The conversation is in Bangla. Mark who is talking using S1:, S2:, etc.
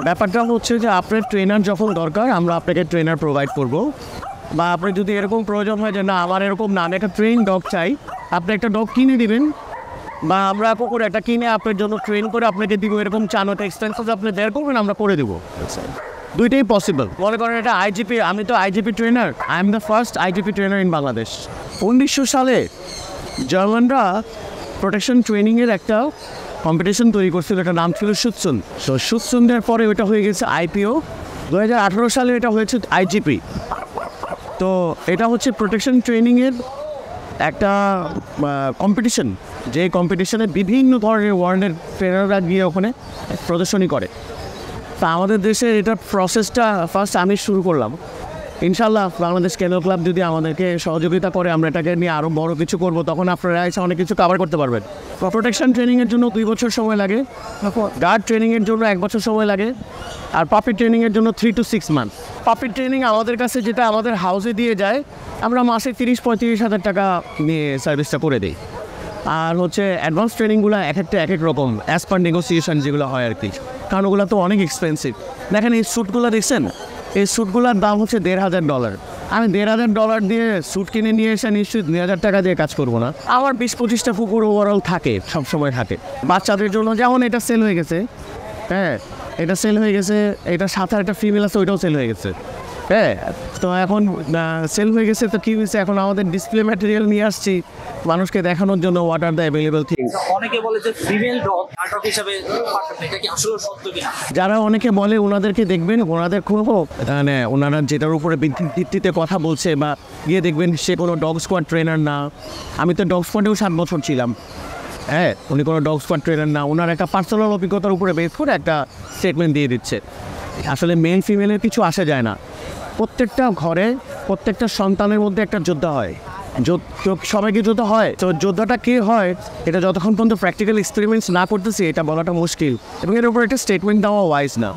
S1: ব্যাপারটা হচ্ছে যে আপনার ট্রেনার যখন দরকার আমরা আপনাকে ট্রেনার প্রোভাইড করব, বা আপনি যদি এরকম প্রয়োজন হয় যে না আমার এরকম না আমি একটা ট্রেন ডগ চাই, আপনি একটা ডগ কিনে দিবেন, বা আমরা কুকুর একটা কিনে আপনার জন্য ট্রেন করে আপনাকে দিব, এরকম চান ওটা এক্সপেন্সেস আপনি দেয়ার করবেন আমরা করে দেবো। দুইটাই পসিবল। মনে করেন এটা আইজিপি, আমি তো IGP trainer, I am the first IGP trainer in Bangladesh. 1900 সালে জার্মানরা প্রোটেকশন ট্রেনিংয়ের একটা কম্পিটিশন তৈরি করছিল, একটা নাম ছিল সুৎসুন। তো সুৎসুনের পরে ওটা হয়ে গেছে আইপিও, 2018 সালে এটা হয়েছে আইজিপি। তো এটা হচ্ছে প্রোটেকশন ট্রেনিংয়ের একটা কম্পিটিশন, যে কম্পিটিশনে বিভিন্ন ধরনের ওয়ার্ল্ডের ট্রেনাররা গিয়ে ওখানে প্রদর্শনী করে। তা আমাদের দেশের এটার প্রসেসটা ফার্স্ট আমি শুরু করলাম। ইনশাল্লাহ বাংলাদেশ কেনেল ক্লাব যদি আমাদেরকে সহযোগিতা করে আমরা এটাকে নিয়ে আরও বড় কিছু করব, তখন আপনারা এসে অনেক কিছু কভার করতে পারবেন। প্রোটেকশন ট্রেনিংয়ের জন্য 2 বছর সময় লাগে, গার্ড ট্রেনিংয়ের জন্য 1 বছর সময় লাগে, আর পাপি ট্রেনিংয়ের জন্য 3 to 6 মান্থ। পাপি ট্রেনিং আমাদের কাছে যেটা আমাদের হাউসে দিয়ে যায়, আমরা মাসে 30-35 হাজার টাকা নিয়ে সার্ভিসটা করে দিই। আর হচ্ছে অ্যাডভান্স ট্রেনিংগুলো এক এক রকম অ্যাজ পার নেগোসিয়েশন যেগুলো হয় আর কি, কারণ ওগুলো তো অনেক এক্সপেন্সিভ। দেখেন এই স্যুটগুলো দেখছেন, এই স্যুটগুলোর দাম হচ্ছে $1,500। আমি $1,500 দিয়ে স্যুট কিনে নিয়ে এসে নিশ্চয়ই 2,000 টাকা দিয়ে কাজ করবো না। আমার 20-25টা কুকুর ওভারঅল থাকে, সবসময় থাকে। বাচ্চাদের জন্য যেমন এটা সেল হয়ে গেছে, হ্যাঁ এটা সেল হয়ে গেছে, এটার সাথে একটা ফিমেল আছে ওইটাও সেল হয়ে গেছে। হ্যাঁ, তো এখন সেল হয়ে গেছে, তো কী হয়েছে, এখন আমাদের ডিসপ্লে ম্যাটেরিয়াল নিয়ে আসছি মানুষকে দেখানোর জন্য, what are the available things.
S2: অনেকে বলে যে ফিমেল ডগ নাটক হিসাবে পাঠাবে, এটা কি আসলে সত্য কিনা?
S1: যারা অনেকে বলে ওনাদেরকে দেখবেন, ওনাদের কোনো মানে ওনারা যেটার উপরে ভিত্তিতে কথা বলছে বা গিয়ে দেখবেন সে কোনো ডগ স্কোয়াড ট্রেনার না। আমি তো ডগ স্কোয়াডেও 7 বছর ছিলাম। হ্যাঁ, উনি কোনো ডগ স্কোয়াড ট্রেনার না, ওনার একটা পার্সোনাল অভিজ্ঞতার উপরে বেস করে একটা স্টেটমেন্ট দিয়ে দিচ্ছে। আসলে মেল ফিমেলের কিছু আসে যায় না। প্রত্যেকটা ঘরে প্রত্যেকটা সন্তানের মধ্যে একটা যোদ্ধা হয়, সবাইকে যোদ্ধা হয়। তো যোদ্ধাটা কে হয় এটা যতক্ষণ পর্যন্ত প্র্যাকটিক্যাল এক্সপেরিমেন্টস না করতেছি এটা বলাটা মুশকিল, এবং এর উপর একটা স্টেটমেন্ট দেওয়া ওয়াইজ না।